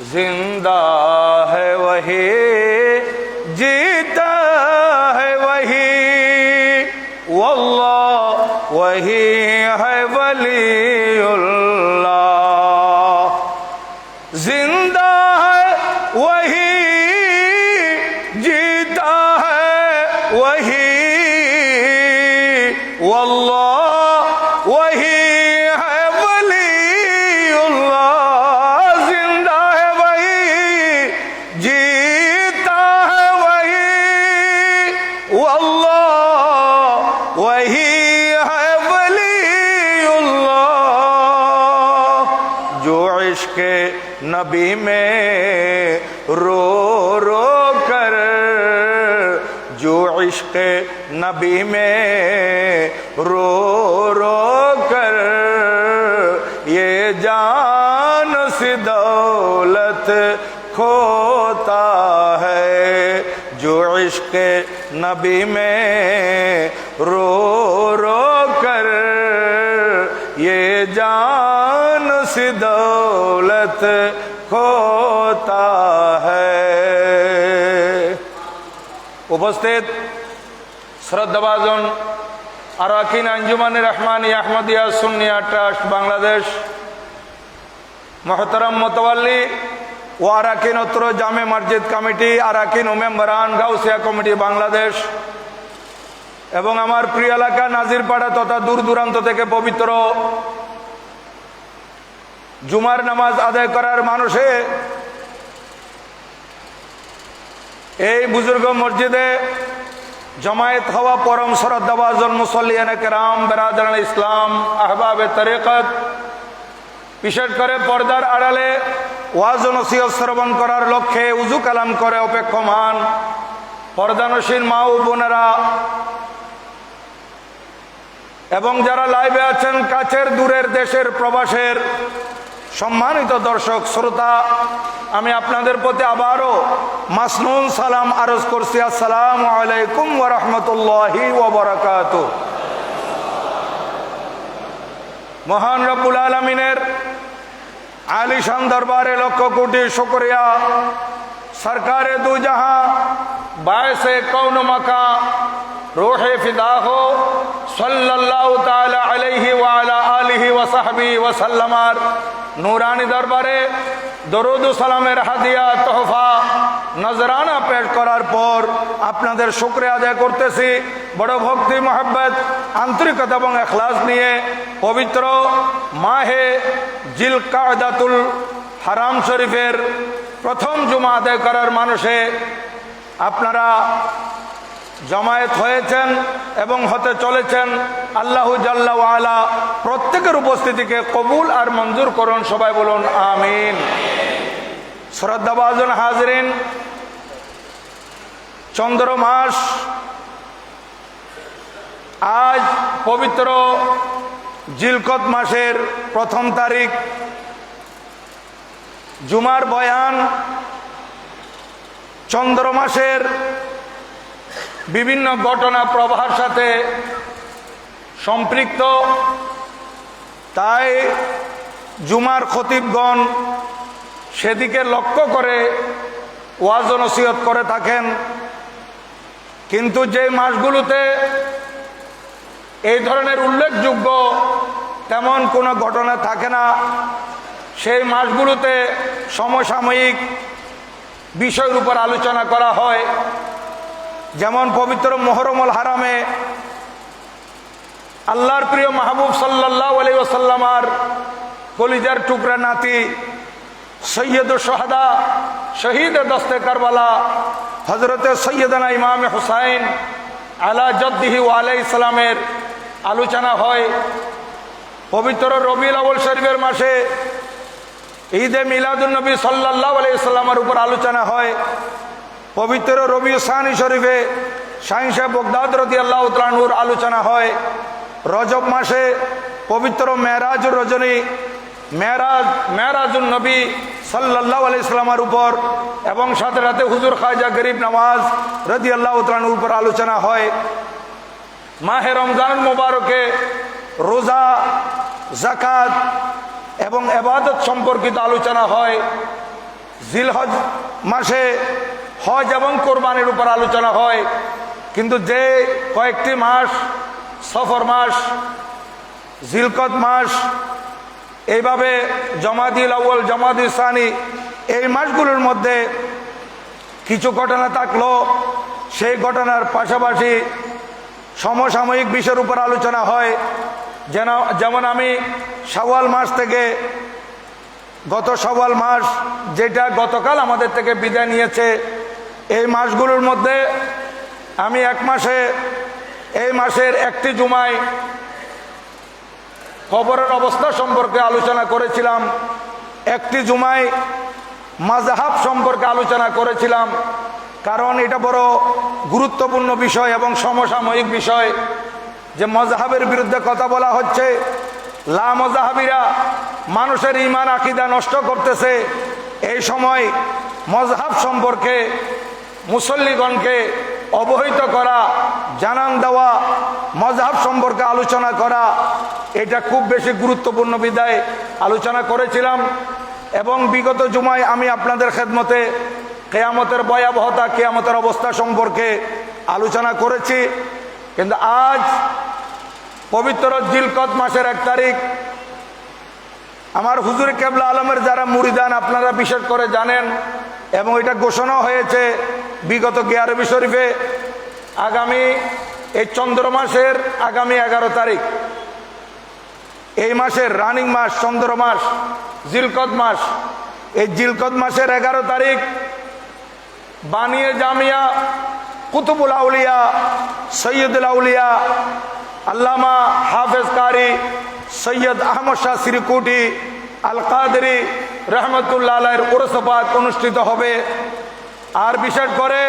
जिंदा है वही, जीता है वही, वल्लाह वही है वलीउल्लाह। जिंदा है वही, जीता है वही, वल्लाह वही है वलीउल्लाह। जिंदा है वही, जीता है वही, वल्लाह वही है वलीउल्लाह। जो इश्क़ नबी में रो रो कर, जो इश्क़ नबी में रो रो कर ये जान सी दौलत खोता है। जो इश्क़ नबी में रो रो कर ये जान सी दौलत खोता है। उपस्थित শ্রদ্ধাভাজন আরাকিন আঞ্জুমানে রহমানি আহমদিয়া সুন্নিয়া ট্রাস্ট বাংলাদেশ, মোহতারাম মোতাওয়াল্লি ও আরাকিন উত্তর জামে মসজিদ কমিটি, আরাকিন ও মেম্বারান গাউসিয়া কমিটি বাংলাদেশ এবং আমার প্রিয় এলাকা নাজিরপাড়া তথা দূর দূরান্ত থেকে পবিত্র জুমার নামাজ আদায় করার মানুষে এই বুজুর্গ মসজিদে জমায়েত হওয়া পরম শ্রদ্ধাভাজন মুসল্লিয়ানে কেরাম, বেরাদারান ইসলাম, আহবাবে তরিকত, বিশেষ করে পর্দার আড়ালে ওয়াজ ও নসিহত শ্রবণ করার লক্ষ্যে উজু কালাম করে অপেক্ষমান পর্দানসীন মা ও বোনেরা এবং যারা লাইভে আছেন কাছের দূরের দেশের প্রবাসের সম্মানিত দর্শক শ্রোতা, আমি আপনাদের প্রতি আবারও মাসনুন সালাম আরজ করছি। আসসালামু আলাইকুম ওয়া রাহমাতুল্লাহি ওয়া বারাকাতুহু। মহান রব্বুল আলামিনের আলিশান দরবারে লক্ষ কোটি শুকরিয়া। সরকারে দু জাহাঁ বায়সে কৌন মাকা রূহে ফিদা হো সাল্লাল্লাহু তাআলা আলাইহি ওয়া আলা আলিহি ওয়া সাহবিহি ওয়া সাল্লামার নূরানি দরবারে দরুদ ও সালামের হাদিয়া তোহফা নজরানা পেশ করার পর আপনাদের শুকরিয়া আদায় করতেছি। বড় ভক্তি মহব্বত আন্তরিকতা এবং ইখলাস নিয়ে পবিত্র মাহে জিলকাদাতুল হারাম শরীফের প্রথম জুমা আদায় করার মানুষে আপনারা জমায়েত হয়েছেন এবং হতে চলেছেন। আল্লাহু জাল্লা ওয়া আলা প্রত্যেকের উপস্থিতিকে কবুল আর মঞ্জুর করুন। সবাই বলুন আমিন। শ্রদ্ধাভাজন হাজরিন, চন্দ্র মাস আজ পবিত্র জিলকত মাসের প্রথম তারিখ। জুমার বয়ান চন্দ্র মাসের বিভিন্ন ঘটনা প্রবাহের সাথে সম্পৃক্ত, তাই জুমার খতিবগণ সেদিকে লক্ষ্য করে ওয়াজ ও নসিহত করে থাকেন। কিন্তু যে মাসগুলোতে এই ধরনের উল্লেখযোগ্য তেমন কোনো ঘটনা থাকে না, সেই মাসগুলোতে সমসাময়িক বিষয়ের উপর আলোচনা করা হয়। যেমন পবিত্র মুহররমুল হারামে আল্লাহর প্রিয় মাহবুব সাল্লাল্লাহু আলাইহি ওয়াসাল্লামার কলিজার টুকরা নাতি সৈয়দুশ শুহাদা, শহীদ দস্তে কারবালা হযরতে সৈয়দনা ইমাম হুসাইন আলা জাদ্দিহি ওয়া আলাইহিস সালামের আলোচনা হয়। পবিত্র রবিউল আউয়াল শরীফের মাসে ঈদে মিলাদুন নবী সাল্লাল্লাহু আলাইহি ওয়াসাল্লামের উপর আলোচনা হয়। পবিত্র রবিউল সানি শরীফে শাহিন সাহেব বগদাদ রাদিয়াল্লাহু তাআলা আনহুর আলোচনা হয়। রজব মাসে পবিত্র মেরাজুর রজনী, মেরাজুন নবী সাল্লাল্লাহু আলাইহি ওয়াসাল্লামের উপর এবং সাথে সাথে হুজুর খাজা গরিব নওয়াজ রাদিয়াল্লাহু তাআলা আনহুর উপর আলোচনা হয়। মাহে রমজান মুবারকে রোজা, যাকাত এবং ইবাদত সম্পর্কিত আলোচনা হয়। জিলহজ মাসে হজ এবং কোরবানির উপর আলোচনা হয়, কিন্তু যে কয়েকটি মাস, সফর মাস, জিলকদ মাস, এইভাবে জমাদিল আউয়াল, জমাদিল সানি, এই মাসগুলোর মধ্যে কিছু ঘটনা থাকলো, সেই ঘটনার পাশাপাশি সমসাময়িক বিষয়ের উপর আলোচনা হয়। যেমন আমি শাওয়াল মাস থেকে, গত শাওয়াল মাস যেটা গতকাল আমাদের থেকে বিদায় নিয়েছে, এই মাসগুলোর মধ্যে আমি এই মাসের একটি জুমায় কবরের অবস্থা সম্পর্কে আলোচনা করেছিলাম, একটি জুমায় মাযহাব সম্পর্কে আলোচনা করেছিলাম, কারণ এটা বড় গুরুত্বপূর্ণ বিষয় এবং সমসাময়িক বিষয় যে মাযহাবের বিরুদ্ধে কথা বলা হচ্ছে। লা মাযহাবিরা মানুষের ঈমান আকীদা নষ্ট করতেছে। এই সময় মাযহাব সম্পর্কে মুসল্লিগণকে অবহিত করা, জানান দেওয়া, মাযহাব সম্পর্কে আলোচনা করা, এটা খুব বেশি গুরুত্বপূর্ণ বিধায় আলোচনা করেছিলাম। এবং বিগত জুমায় আমি আপনাদের খেদমতে কিয়ামতের ভয়াবহতা, কিয়ামতের অবস্থা সম্পর্কে আলোচনা করেছি। কিন্তু আজ পবিত্র জিলকদ মাসের 1 তারিখ, আমার হুজুর কেবলা আলমের যারা মুরিদান আপনারা বিশেষ করে জানেন, এবং এটা ঘোষণা হয়েছে বিগত গিয়ারবি শরীফে, আগামী এই চন্দ্র মাসের আগামী 11 তারিখ, এই মাসের রানিং মাস, চন্দ্র মাস, জিলকদ মাস, এই জিলকদ মাসের 11 তারিখ বানিয়ে জামিয়া কুতুবুল আউলিয়া সৈয়দুল আউলিয়া আল্লামা হাফেজ কারি সৈয়দ আহমদ শাহ সিরিকুটি আল কাদরি রহমতুল্লাহ আলাইহির উরস পাক অনুষ্ঠিত হবে। আর বিশেষ করে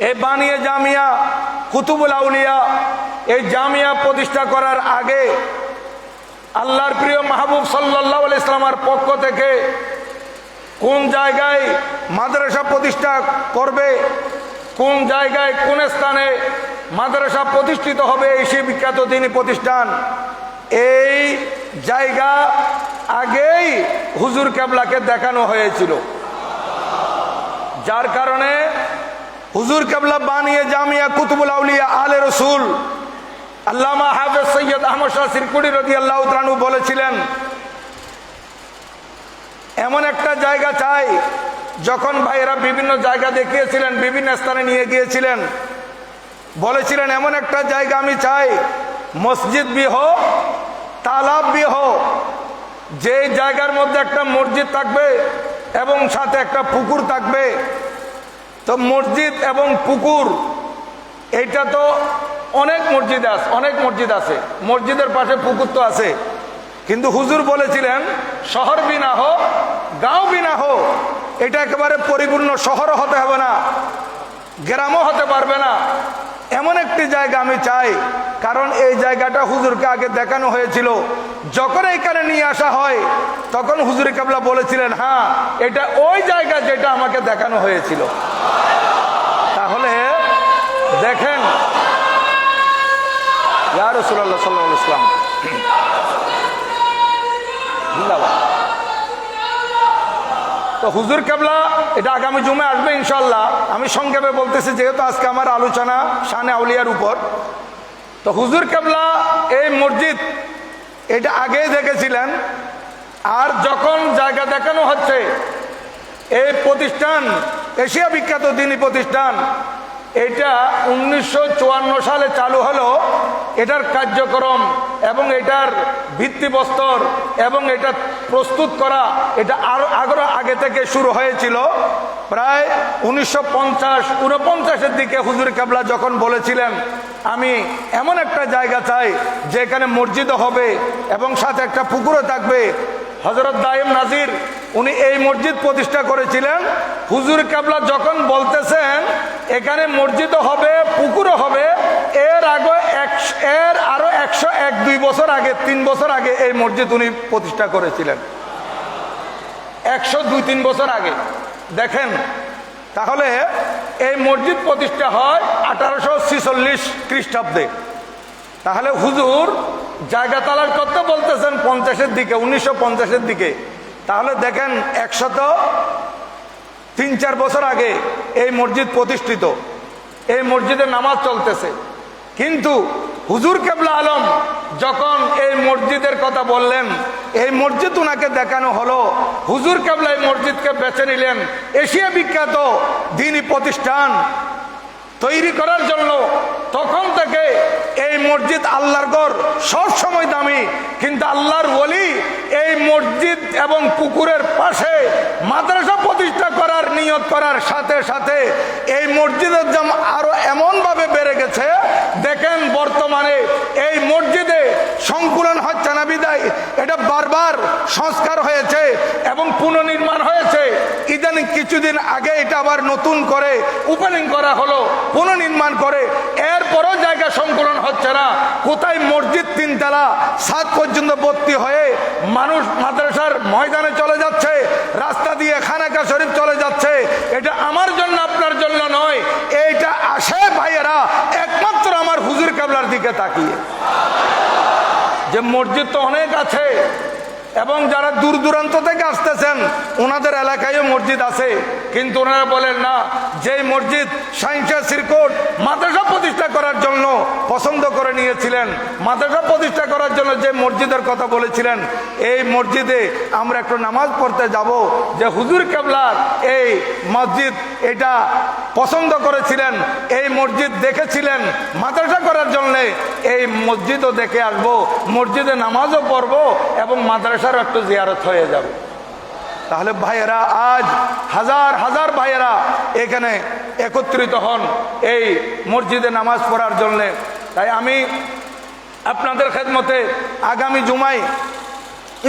এই বানিয়ে জামিয়া কুতুবুল আউলিয়া, এই জামিয়া প্রতিষ্ঠা করার আগে আল্লাহর প্রিয় মাহবুব সাল্লাল্লাহু আলাইহি ওয়াসাল্লামের পক্ষ থেকে কোন জায়গায় মাদ্রাসা প্রতিষ্ঠা করবে, কোন জায়গায় কোন স্থানে মাদ্রাসা প্রতিষ্ঠিত হবে, এই সেই বিখ্যাত দিনী প্রতিষ্ঠান, এই জায়গা আগেই হুজুর কেবলাকে দেখানো হয়েছিল। যার কারণে হুজুর কেবলা বানিয়ে জামিয়া কুতুবুল আউলিয়া আলে রসুল আল্লামা হাফেজ সৈয়দ আহমদ শাহ সিরকুটি রাদিয়াল্লাহু তাআলা আনহু বলেছিলেন, এমন একটা জায়গা চাই। যখন ভাইয়েরা বিভিন্ন জায়গা দেখিয়েছিলেন, বিভিন্ন স্থানে নিয়ে গিয়েছিলেন, বলেছিলেন এমন একটা জায়গা আমি চাই, মসজিদ বি হো তালাব বি হো, যে জায়গার মধ্যে একটা মসজিদ থাকবে এবং সাথে একটা পুকুর থাকবে। তো মসজিদ এবং পুকুর, এইটা তো অনেক মসজিদ আছে, মসজিদের পাশে পুকুর তো আছে, কিন্তু হুজুর বলেছিলেন শহর বি না হো গাঁও বি না হো, এটা একেবারে পরিপূর্ণ শহরও হতে হবে না, গ্রামও হতে পারবে না, এমন একটি জায়গা আমি চাই। কারণ এই জায়গাটা হুজুরকে আগে দেখানো হয়েছিল। যখন এইখানে নিয়ে আসা হয় তখন হুজুর কেবলা বলেছিলেন, হ্যাঁ এটা ওই জায়গা যেটা আমাকে দেখানো হয়েছিল। তাহলে দেখেন, ইয়া রাসূলুল্লাহ সাল্লাল্লাহু আলাইহি ওয়াসাল্লাম, তো হুজুর কেবলা এটা আগামী জুমে আসবে ইনশাল্লাহ। আমি সংক্ষেপে বলতেছি যেহেতু আজকে আমার আলোচনা শানে আউলিয়ার উপর। তো হুজুর কেবলা এই মসজিদ এটা আগেই দেখেছিলেন। আর যখন জায়গা দেখানো হচ্ছে, এই প্রতিষ্ঠান এশিয়া বিখ্যাত দ্বীনি প্রতিষ্ঠান, এটা 1954 সালে চালু হলো। এটার কার্যক্রম এবং এটার ভিত্তিপ্রস্তর এবং এটা প্রস্তুত করা, এটা আরো আগে থেকে শুরু হয়েছিল। প্রায় 1950-49 দিকে হুজুর কেবলা যখন বলেছিলেন আমি এমন একটা জায়গা চাই যেখানে মসজিদও হবে এবং সাথে একটা পুকুরও থাকবে। হযরত দায়েম নাজির উনি এই মসজিদ প্রতিষ্ঠা করেছিলেন। হুজুর কেবলা যখন বলতেছেন এখানে মসজিদও হবে, পুকুরও হবে, এর আরো 101-2 বছর আগে, 3 বছর আগে এই মসজিদ উনি প্রতিষ্ঠা করেছিলেন। 102-3 বছর আগে। দেখেন, তাহলে এই মসজিদ প্রতিষ্ঠা হয় 1846 খ্রিস্টাব্দে। তাহলে হুজুর জায়গা তালাশ করতে বলতেছেন 50-এর দিকে, 1950-এর দিকে। তাহলে দেখেন 103-4 বছর আগে এই মসজিদ প্রতিষ্ঠিত, এই মসজিদে নামাজ চলতেছে, কিন্তু হুজুর কেবলা আলম যখন এই মসজিদের কথা বললেন, এই মসজিদ উনাকে দেখানো হলো, হুজুর কেবলা এই মসজিদকে বেছে নিলেন এশিয়া বিখ্যাত দ্বীনি প্রতিষ্ঠান তৈরি করার জন্য। তখন থেকে এই মসজিদ আল্লাহর ঘর সব সময় দামি, কিন্তু আল্লাহর ওলি এই মসজিদ এবং পুকুরের পাশে মাদ্রাসা প্রতিষ্ঠা করার নিয়ত করার সাথে সাথে এই মসজিদের দাম আরো এমন ভাবে বেড়ে গেছে। দেখেন বর্তমানে এই মসজিদে সংকুলন হচ্ছে না বিদায় এটা বারবার সংস্কার হয়েছে এবং পুনর্নির্মাণ হয়েছে। ইদানিং কিছুদিন আগে এটা আবার নতুন করে ওপেনিং করা হলো, পুনর্নির্মাণ করে, এরপরও জায়গা সংকুলন হচ্ছে না। কোথায় মসজিদ 3 তলা 7 পর্যন্ত ভর্তি হয়ে মানুষ মাদ্রাসার ময়দানে চলে যাচ্ছে, রাস্তা দিয়ে খানাকা শরীফ চলে যাচ্ছে। এটা আমার জন্য আপনার জন্য নয়, এইটা আসে ভাইয়েরা একমাত্র আমার হুজুর কেবলার দিকে তাকিয়ে। যে মসজিদ তো অনেক আছে এবং যারা দূর দূরান্ত থেকে আসতেছেন ওনাদের এলাকায়ও মসজিদ আছে, কিন্তু ওনারা বলেন না যে মসজিদ সাইন্সা সিরকোট মাদ্রাসা প্রতিষ্ঠা করার জন্য পছন্দ করে নিয়েছিলেন, মাদ্রাসা প্রতিষ্ঠা করার জন্য যে মসজিদের কথা বলেছিলেন, এই মসজিদে আমরা একটু নামাজ পড়তে যাব, যে হুজুর কেবলার এই মসজিদ এটা পছন্দ করেছিলেন, এই মসজিদ দেখেছিলেন মাদ্রাসা করার জন্য, এই মসজিদও দেখে আসবো, মসজিদে নামাজও পড়বো এবং মাদ্রাসারও একটু জিয়ারত হয়ে যাবে। তাহলে ভাইয়েরা আজ হাজার হাজার ভাইয়েরা এখানে একত্রিত হন এই মসজিদে নামাজ পড়ার জন্যে। তাই আমি আপনাদের খেদমতে আগামী জুমায়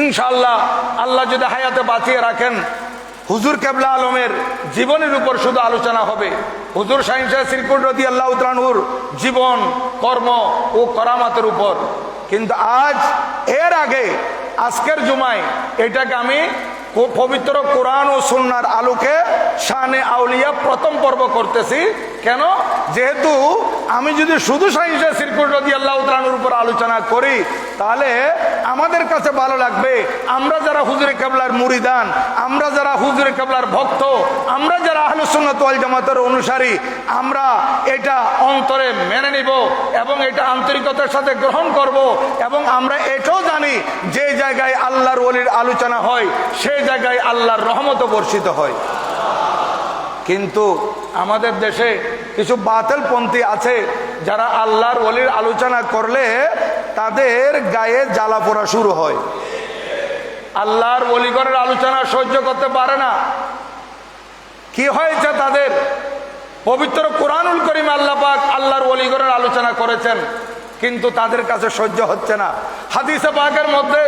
ইনশাআল্লাহ আল্লাহ যদি হায়াতে বাঁচিয়ে রাখেন হুজুর কেবলা আলমের জীবনের উপর শুধু আলোচনা হবে, হুজুর শাহীন শাহ সিরকুট রাদিয়াল্লাহু তাআলা আনহুর জীবন কর্ম ও করামাতের উপর। কিন্তু আজ এর আগে আজকের জুমায় এটাকে আমি পবিত্র কোরআন ও সুন্নাহর আলোকে শানে আউলিয়া প্রথম পর্ব করতেছি। কেন? যেহেতু আমি যদি শুধু শাহীন শাহ সিরকুট রাদিয়াল্লাহু তাআলা আনহুর উপর আলোচনা করি তাহলে আমাদের কাছে ভালো লাগবে, আমরা যারা হুজুরে কেবলার মুরিদান, আমরা যারা হুজুরে কেবলার ভক্ত, আমরা যারা আহলুস সুন্নাত ওয়াল জামাতের অনুসারী, আমরা এটা অন্তরে মেনে নিব এবং এটা আন্তরিকতার সাথে গ্রহণ করব এবং আমরা এটাও জানি যে জায়গায় আল্লাহর ওলির আলোচনা হয় সেই জায়গায় আল্লাহর রহমতও বর্ষিত হয়। কিন্তু আমাদের দেশে কিছু বাতিলপন্থী আছে যারা আল্লাহর ওলির আলোচনা করলে তাদের গায়ে জ্বালা পোড়া শুরু হয়, আল্লাহর ওলিগণের আলোচনা সহ্য করতে পারে না। কি হয়েছে তাদের? পবিত্র কোরআনুল কারীম আল্লাহ পাক আল্লাহর ওলিগণের আলোচনা করেছেন কিন্তু তাদের কাছে সহ্য হচ্ছে না। হাদিসে পাকের মধ্যে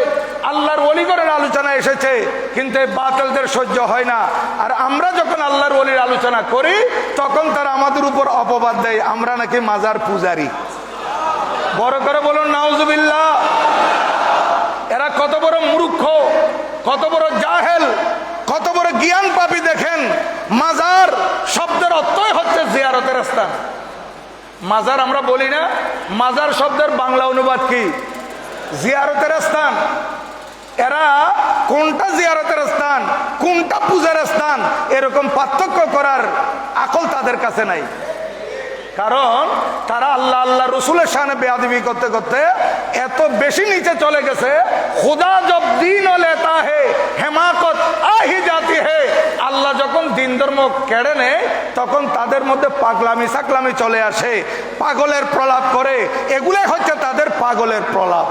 আল্লাহর ওলিগণের আলোচনা এসেছে কিন্তু এই বাতিলদের সহ্য হয় না। আর আমরা যখন আল্লাহর ওলির আলোচনা করি তখন তারা আমাদের উপর অপবাদ দেয় আমরা নাকি মাজার পূজারী। বড় করে বলুন নাউজুবিল্লাহ। এরা কত বড় মূর্খ, কত বড় জাহেল, কত বড় জ্ঞান পাপী। দেখেন মাজার শব্দের অর্থই হচ্ছে জিয়ারতের স্থান। মাজার আমরা বলি না, মাজার শব্দের বাংলা অনুবাদ কি? জিয়ারতের স্থান। এরা কোনটা জিয়ারতের স্থান কোনটা পূজার স্থান এরকম পার্থক্য করার আকল তাদের কাছে নাই। কারণ তারা আল্লাহ আল্লাহ রসুলের শানে বেয়াদবি করতে করতে এত বেশি নিচে চলে গেছে। খুদা জব দিন লেতা হে হেমাকত আহি জাতি হে। আল্লাহ যখন দিন ধর্ম কেড়ে নেয় তখন তাদের মধ্যে পাগলামি সাকলামি চলে আসে, পাগলের প্রলাপ করে। এগুলাই হচ্ছে তাদের পাগলের প্রলাপ।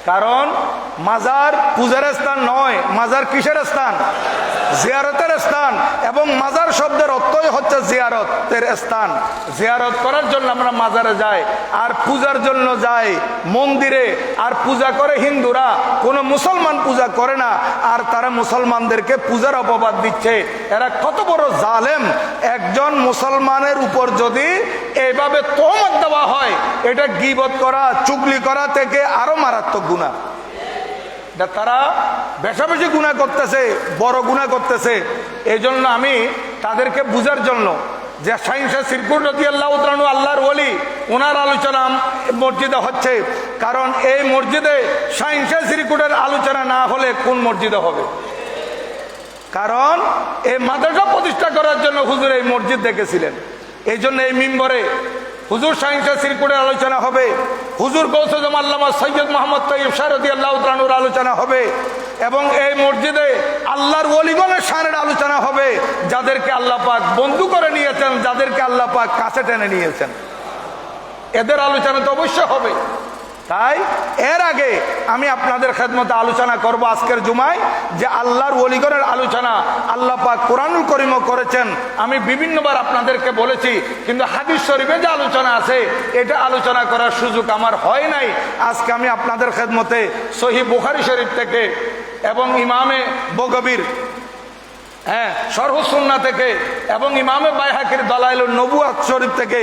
কারণ মাজার পূজার স্থান নয়, মাজার কিসের স্থান? জিয়ারতের স্থান। এবং মাজার শব্দের অর্থই হচ্ছে জিয়ারতের স্থান। জিয়ারত করার জন্য আমরা মাজারে যাই আর পূজার জন্য যাই মন্দিরে। আর পূজা করে হিন্দুরা, কোনো মুসলমান পূজা করে না আর তারা মুসলমানদেরকে পূজার অপবাদ দিচ্ছে। এরা কত বড় জালেম! একজন মুসলমানের উপর যদি এইভাবে তোহমত দেওয়া হয় এটা গীবত করা, চুগলি করা থেকে আরো মারাত্মক গুনাহ। তারা বেশাবেশি গুনাহ করতেছে, বড় গুনাহ করতেছে। এই জন্য আমি তাদেরকে বুঝার জন্য যে শাহীন শাহ সিরকুট রাদিয়াল্লাহু তাআলা আল্লাহর ওলি, ওনার আলোচনা মসজিদে হচ্ছে, কারণ এই মসজিদে সাইন্সে শ্রীকুটের আলোচনা না হলে কোন মসজিদে হবে? কারণ এই মাদ্রাসা প্রতিষ্ঠা করার জন্য হুজুর এই মসজিদ দেখেছিলেন, এই জন্য এই মিম্বরে হুজুর সাইন্সে শ্রীকুটের আলোচনা হবে, হুজুর গৌসুল আল্লামা সৈয়দ মোহাম্মদ তৈয়ব শাহ রাদিয়াল্লাহু তাআলা আনহুর আলোচনা হবে, এবং এই মসজিদে আল্লাহর ওলিগণের শানের আলোচনা হবে, যাদেরকে আল্লাহ পাক বন্ধু করে নিয়েছেন, যাদেরকে আল্লাহ পাক কাছে টেনে নিয়েছেন, এদের আলোচনা তো অবশ্যই হবে। তাই এর আগে আমি আপনাদের খেদমতে আলোচনা করব আজকের জুমায় যে আল্লাহর ওলিগণের আলোচনা আল্লাহ পাক কোরআনুল কারীমে করেছেন। আমি বিভিন্নবার আপনাদেরকে বলেছি, কিন্তু হাদিস শরীফে যে আলোচনা আছে এটা আলোচনা করার সুযোগ আমার হয় নাই। আজকে আমি আপনাদের খেদমতে সহিহ বুখারী শরীফ থেকে এবং ইমামে বগবীর শরহ সুন্নাহ থেকে এবং ইমামে বাইহাকির দালাইলুন নবুওয়াত শরীফ থেকে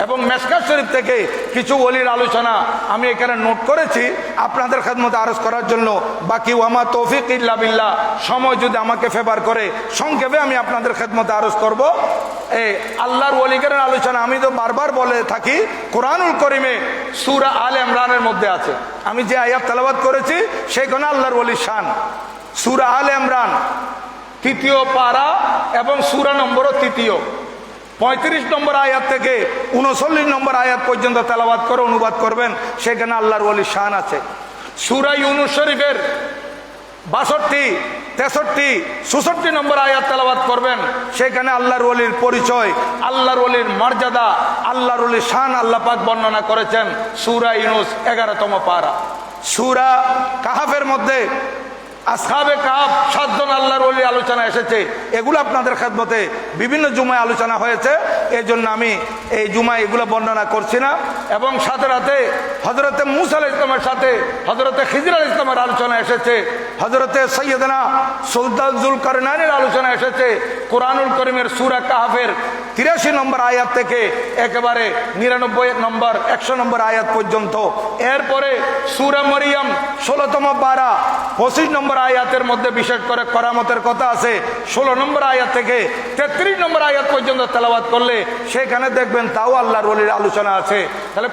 এবং মেশকাত শরীফ থেকে কিছু ওলির আলোচনা আমি এখানে নোট করেছি আপনাদের খেদমতে আরজ করার জন্য। বাকি ওয়ামা তৌফিক ইল্লা বিল্লাহ, সময় যদি আমাকে ফেভার করে সংক্ষেপে আমি আপনাদের খেদমতে আরজ করব। এই আল্লাহর ওলিগণের আলোচনা আমি তো বারবার বলে থাকি, কোরআনুল কারীমে সূরা আলে ইমরানের মধ্যে আছে। আমি যে আয়াত তেলাওয়াত করেছি সেখানে আল্লাহর ওলির শান, সূরা আলে ইমরান 3য় পারা এবং সূরা নম্বরও 3য়, 35 নম্বর আয়াত থেকে 39 নম্বর আয়াত পর্যন্ত তেলাওয়াত করে অনুবাদ করবেন, সেখানে আল্লাহর ওলির শান আছে। সূরা ইউনূস শরীফের 62, 63, 64 নম্বর আয়াত তেলাওয়াত করবেন, সেখানে আল্লাহর ওলির পরিচয়, আল্লাহর ওলির মর্যাদা, আল্লাহর ওলির শান আল্লাহ পাক বর্ণনা করেছেন সূরা ইউনূস 11তম পারা। সূরা কাহাফের মধ্যে আসহাবে কাহাফ 7 জন আল্লাহর ওলি আলোচনা এসেছে, এগুলো আপনাদের খেদমতে বিভিন্ন জুমায় আলোচনা হয়েছে, এই জন্য আমি এই জুমায় এগুলো বর্ণনা করছি না। এবং সাথে রাতে হযরতে মূসা আলাইহিস সালামের সাথে হযরতে খিজর আলাইহিস সালামের আলোচনা এসেছে, হযরতে সাইয়্যিদানা সুলতান যুলকারনাইনের আলোচনা এসেছে কোরআনুল কারীমের সূরা কাহাফের 83 নম্বর আয়াত থেকে একেবারে 99 নম্বর 100 নম্বর আয়াত পর্যন্ত। এরপরে সূরা মরিয়ম 16তম পারা 25 নম্বর আয়াতের মধ্যে বিশেষ করে কেরামতের কথা আছে। 16 নম্বর আয়াত থেকে 33 নম্বর আয়াত পর্যন্ত তেলাওয়াত করলে সেখানে দেখবেন তাও আল্লাহর ওলির আলোচনা আছে। তাহলে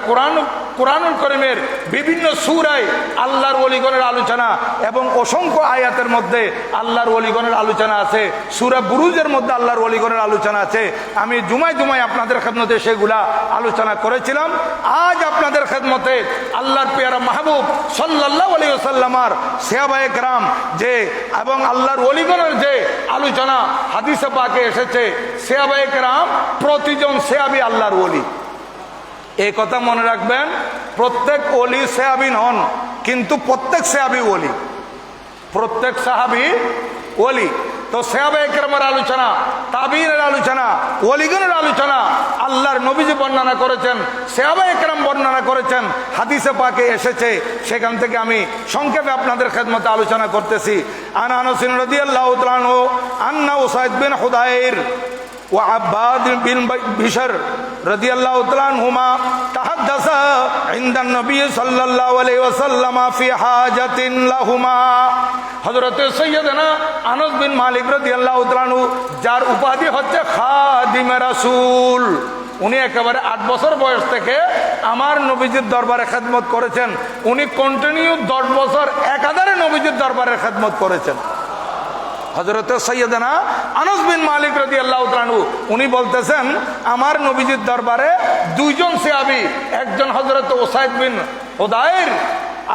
কোরআনুল কারীমের বিভিন্ন সূরায় আল্লাহর ওলিগণের আলোচনা এবং অসংখ্য আয়াতের মধ্যে আল্লাহর ওলিগণের আলোচনা আছে। সূরা বুরুজের মধ্যে আল্লাহর ওলিগণের আলোচনা আছে। আমি জুমায় জুমায় আপনাদের খেদমতে সেগুলা আলোচনা করেছিলাম। আজ আপনাদের খেদমতে আল্লাহর পেয়ারা মাহবুব সাল্লাল্লাহু আলাইহি ওয়াসাল্লামের সাহাবায়ে কেরাম যে এবং আল্লাহর ওলিগণের যে আলোচনা হাদিসে পাকে এসেছে, সাহাবায়ে কেরাম প্রতিজন সাহাবী আল্লাহর ওলি। এই কথা মনে রাখবেন, প্রত্যেক ওলি সাহাবী নন, কিন্তু প্রত্যেক সাহাবী ওলি, প্রত্যেক সাহাবী ওলি। তো সাহাবায়ে কেরামের আলোচনা, তাবিঈনের আলোচনা, ওলিগণের আলোচনা আল্লাহর নবীজি বর্ণনা করেছেন, সাহাবায়ে কেরাম বর্ণনা করেছেন, হাদিসে পাকে এসেছে। সেখান থেকে আমি সংক্ষেপে আপনাদের খেদমতে আলোচনা করতেছি। আন আনাস রাদিয়াল্লাহু তাআলা আনহু আন্না উসাইদ বিন হুদাইর ওয়া আব্বাদ বিন বিশর রাদিয়াল্লাহু তাআলা আনহুমা তাহাদ্দাসা ইনদান নবী সাল্লাল্লাহু আলাইহি ওয়াসাল্লাম ফি হাজাতিন লাহুমা। হযরত সাইয়্যিদানা আনাস বিন মালিক রাদিয়াল্লাহু তাআলা আনহু, যার উপাধি হচ্ছে খাদিমে রাসূল, উনি একেবারে 8 বছর বয়স থেকে আমার নবীজির দরবারে খেদমত করেছেন। উনি কন্টিনিউ 10 বছর একাধারে নবীজির দরবারে খেদমত করেছেন। হযরত সাইয়্যিদানা আনাস বিন মালিক রাদিয়াল্লাহু তাআলা আনহু উনি বলতেছেন, আমার নবীজির দরবারে 2 জন সাহাবী, একজন হযরত উসাইদ বিন হুদাইর,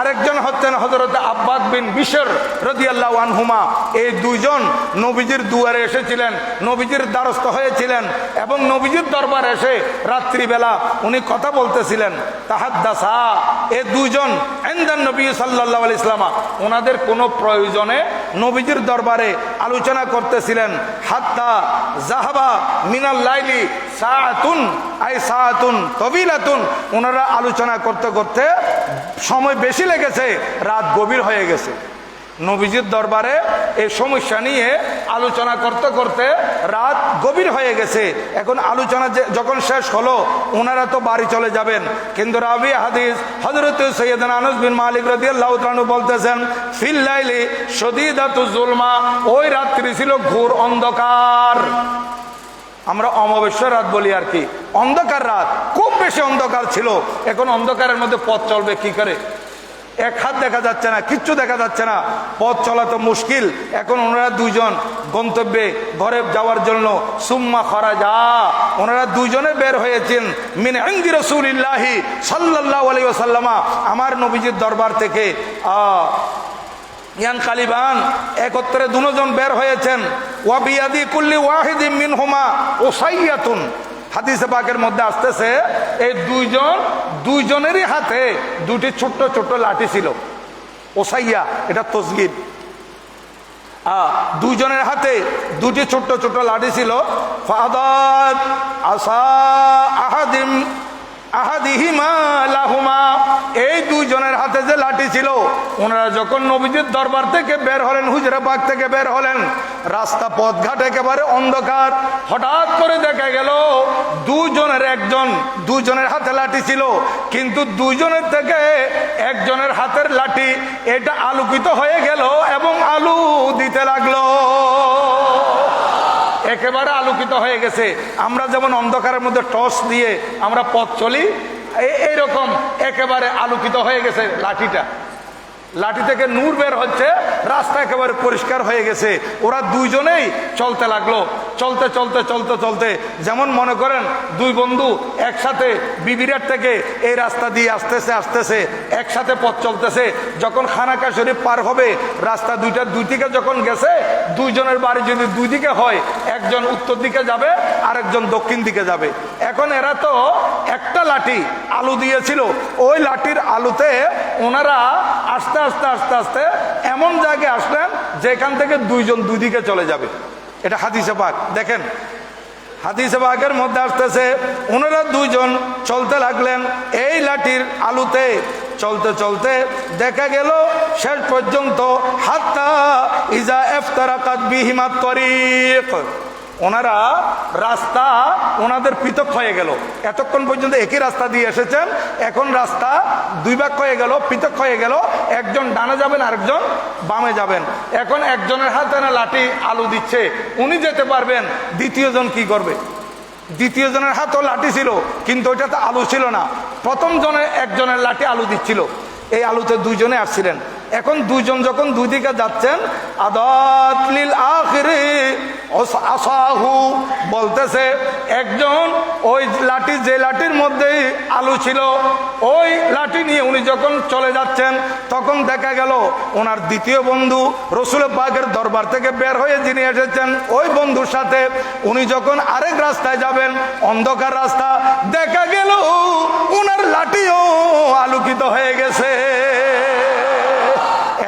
আরেকজন হচ্ছেন হযরত আব্বাদ বিন বিশর রাদিয়াল্লাহু আনহুমা। এই 2 জন নবীজির দুয়ারে এসেছিলেন, নবীজির দ্বারস্থ হয়েছিলেন এবং নবীজির দরবারে এসে রাত্রিবেলা উনি কথা বলতেছিলেন। তাহাদ্দাসা, এই 2 জন ইনদান নবী সাল্লাল্লাহু আলাইহি ওয়াসাল্লাম, ওনাদের কোনো প্রয়োজনে নবীজির দরবারে আলোচনা করতেছিলেন। হাত্তা যাহাবা মিনাল লাইলি সাআতুন আই সাআতুন তাবিলাতুন, ওনারা আলোচনা করতে করতে সময় বেশি লেগেছে, রাত গভীর হয়ে গেছে। নবীজির দরবারে এই সমস্যা নিয়ে আলোচনা করতে করতে রাত গভীর হয়ে গেছে। এখন আলোচনা যখন শেষ হলো, ওনারা তো বাড়ি চলে যাবেন, কিন্তু রাবি হাদিস হযরত সাইয়্যিদানা আনাস বিন মালিক রাদিয়াল্লাহু তাআলা আনহু বলতেছেন, ফিল লাইলি শাদীদাতুজ জুলমা, ওই রাত্রি ছিল ঘোর অন্ধকার। আমরা অমাবস্যার রাত বলি আর কি, অন্ধকার রাত, খুব বেশি অন্ধকার ছিল। এখন অন্ধকারের মধ্যে পথ চলবে কি করে? এক হাত দেখা যাচ্ছে না, কিচ্ছু দেখা যাচ্ছে না, পথ চলা তো মুশকিল। এখন ওনারা দুইজন গন্তব্যে ঘরে যাওয়ার জন্য সুম্মা খরাজা, ওনারা দুইজনে বের হয়েছেন মিন ইনদি রাসূলিল্লাহি সাল্লাল্লাহু আলাইহি ওয়াসাল্লাম, আমার নবীজির দরবার থেকে। ইয়ান কালিবান, একত্রে দুজন বের হয়েছেন। ওয়া বিয়াদি কুল্লি ওয়াহিদিন মিনহুমা উসাইয়াতুন, হাদিসে পাকের মধ্যে আসতেছে এই দুইজনেরই হাতে দুটি ছোট্ট ছোট্ট লাঠি ছিল। ওসাইয়া এটা তসগীর। দুইজনের হাতে দুটি ছোট্ট ছোট্ট লাঠি ছিল। ফাদাত আসা আহাদিহিমা লাহুমা, এই দুইজনের হাতে যে লাঠি ছিল, ওনারা যখন নবীজির দরবার থেকে বের হলেন, হুজরা পাক থেকে বের হলেন, রাস্তা পথঘাট একেবারে অন্ধকার। হঠাৎ করে দেখা গেল দুইজনের হাতে লাঠি ছিল, কিন্তু দুইজনের থেকে একজনের হাতের লাঠি এটা আলোকিত হয়ে গেল এবং আলো দিতে লাগলো, একেবারে আলোকিত হয়ে গেছে। আমরা যেমন অন্ধকারের মধ্যে টর্চ দিয়ে আমরা পথ চলি, এইরকম একেবারে আলোকিত হয়ে গেছে লাঠিটা। লাঠি থেকে নূর বের হচ্ছে, রাস্তা একেবারে পরিষ্কার হয়ে গেছে। ওরা দুইজনেই চলতে লাগলো। চলতে চলতে চলতে চলতে যেমন মনে করেন দুই বন্ধু একসাথে বিবিরাট থেকে এই রাস্তা দিয়ে আসতেছে একসাথে পথ চলতেছে। যখন খানাকা শরীফ পার হবে, রাস্তা দুই দিকে যখন গেছে, দুইজনের বাড়ি যদি দুই দিকে হয়, একজন উত্তর দিকে যাবে আর একজন দক্ষিণ দিকে যাবে। এখন এরা তো একটা লাঠি আলু দিয়েছিল, ওই লাঠির আলুতে ওনারা আস্তে আস্তে আস্তে আস্তে এমন জায়গায় আসলেন যেখান থেকে দুইজন দুই দিকে চলে যাবে। এটা হাদিসে পাক, দেখেন হাদিসে পাকের মধ্যে আসতেছে ওনারা দুইজন চলতে লাগলেন এই লাঠির আলুতে। চলতে চলতে দেখা গেল শেষ পর্যন্ত হাত্তা ইজা ইফতারাকাত বিহিমাত তরিক, ওনারা রাস্তা ওনাদের পৃথক হয়ে গেল। এতক্ষণ পর্যন্ত একই রাস্তা দিয়ে এসেছেন, এখন রাস্তা দুই ভাগ হয়ে গেল, পৃথক হয়ে গেল। একজন ডানে যাবেন, আরেকজন বামে যাবেন। এখন একজনের হাতে না লাঠি আলু দিচ্ছে, উনি যেতে পারবেন, দ্বিতীয় জন কি করবে? দ্বিতীয় জনের হাতও লাঠি ছিল, কিন্তু ওইটাতে আলু ছিল না। প্রথম জনে একজনের লাঠি আলু দিচ্ছিল, এই আলুতে দুইজনে আসছিলেন। এখন দুইজন যখন দুই দিকে যাচ্ছেন, আদাত লিল আখিরি আসাহু বলতেছে, একজন ওই লাঠি, যে লাঠির মধ্যে আলু ছিল, ওই লাঠি নিয়ে উনি যখন চলে যাচ্ছেন, তখন দেখা গেল ওনার দ্বিতীয় বন্ধু রসুল পাকের দরবার থেকে বের হয়ে যিনি এসেছেন, ওই বন্ধুর সাথে উনি যখন আরেক রাস্তায় যাবেন, অন্ধকার রাস্তা, দেখা গেল ওনার লাঠিও আলোকিত হয়ে গেছে।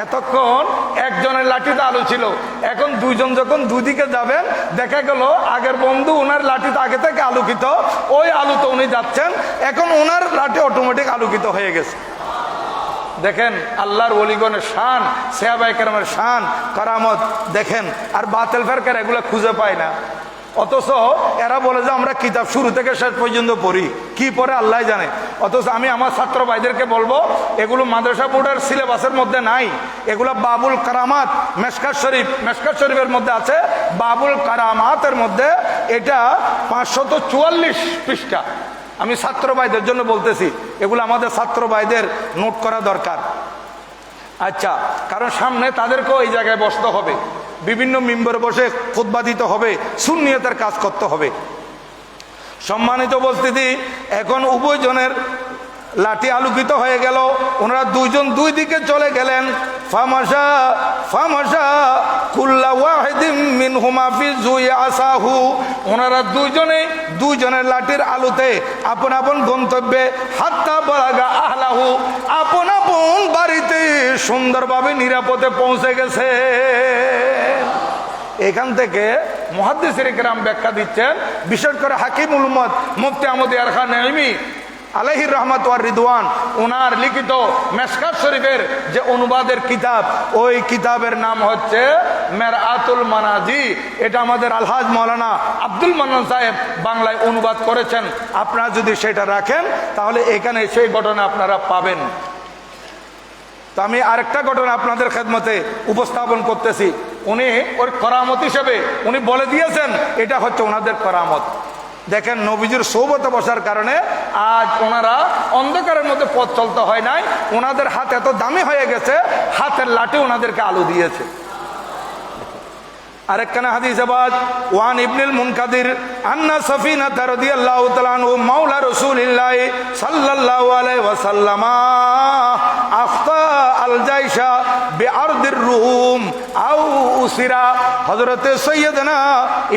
এতক্ষণ একজনের লাঠিতে আলু ছিল, এখন দুইজন যখন দুদিকে যাবেন, দেখা গেল আগের বন্ধু ওনার লাঠিতে আগে থেকে আলোকিত, ওই আলুতে উনি যাচ্ছেন, এখন ওনার লাঠি অটোমেটিক আলোকিত হয়ে গেছে। দেখেন আল্লাহর ওলিগণের শান, সাহাবায়ে কেরামের শান, কারামত দেখেন। আর বাতিল ফেরকার এগুলো খুঁজে পায় না, অথচ এরা বলে যে আমরা কিতাব শুরু থেকে শেষ পর্যন্ত পড়ি, কি পড়ে আল্লাহ জানে। অথচ আমি আমার ছাত্র ভাইদেরকে বলবো, এগুলো মাদ্রাসা বোর্ডের সিলেবাসের মধ্যে নাই। এগুলো বাবুল কারামাত, মেশকাত শরীফের মধ্যে আছে, বাবুল কারামাতের মধ্যে এটা 544 পৃষ্ঠা। আমি ছাত্র ভাইদের জন্য বলতেছি, এগুলো আমাদের ছাত্র ভাইদের নোট করা দরকার। আচ্ছা, কারণ সামনে তাদেরকেও এই জায়গায় বসতে হবে, বিভিন্ন মিম্বরে বসে খুতবা দিতে হবে, সুন্নিয়তের কাজ করতে হবে। সম্মানিত উপস্থিতি, এখন উভয়জনের লাঠি আলোকিত হয়ে গেল, ওনারা দুইজন দুই দিকে চলে গেলেন। ফামাশা ফামাশা কুল্লা ওয়াহিদিন মিনহুমা ফি জুই আসাহু, ওনারা দুইজনের লাঠির আলোতে আপন আপন গন্তব্যে, হাত্তা বালাগা আহলাহু, আপন আপন বাড়িতে সুন্দরভাবে নিরাপদে পৌঁছে গেছে। এখান থেকে মুহাদ্দিসিনে কেরাম ব্যাখ্যা দিচ্ছেন, বিশেষ করে হাকিমুল উম্মত মুফতি আহমদ ইয়ার খান নাঈমি আলাইহির রহমাত ওয়ার রিদওয়ান, ওনার লিখিত মেশকাত শরীফের যে অনুবাদের কিতাব, ওই কিতাবের নাম হচ্ছে মেরআতুল মানাজি। এটা আমাদের আলহাজ মাওলানা আব্দুল মান্নান সাহেব বাংলায় অনুবাদ করেছেন। আপনারা যদি সেটা রাখেন, তাহলে এখানে সেই ঘটনা আপনারা পাবেন। তো আমি আরেকটা ঘটনা আপনাদের খেদমতে উপস্থাপন করতেছি। উনি ওর করামত হিসেবে উনি বলে দিয়েছেন, এটা হচ্ছে ওনাদের করামত। দেখেন, নবীজির সোহবতে বসার কারণে আজ ওনারা অন্ধকারের মধ্যে পথ চলতে হয় নাই, ওনাদের হাত এত দামি হয়ে গেছে, হাতের লাঠি ওনাদেরকে আলো দিয়েছে। আরেকখানা হাদিসে বাদ ওয়ান ইবনুল মুনকাদির আন্না সাফিনাত রাদিয়াল্লাহু তাআলা আনহু মাওলা রাসূলিল্লাহ সাল্লাল্লাহু আলাইহি ওয়াসাল্লাম আখতা আল জাইশা বিআরদির রুম আও উসিরা। হযরতে সাইয়্যিদানা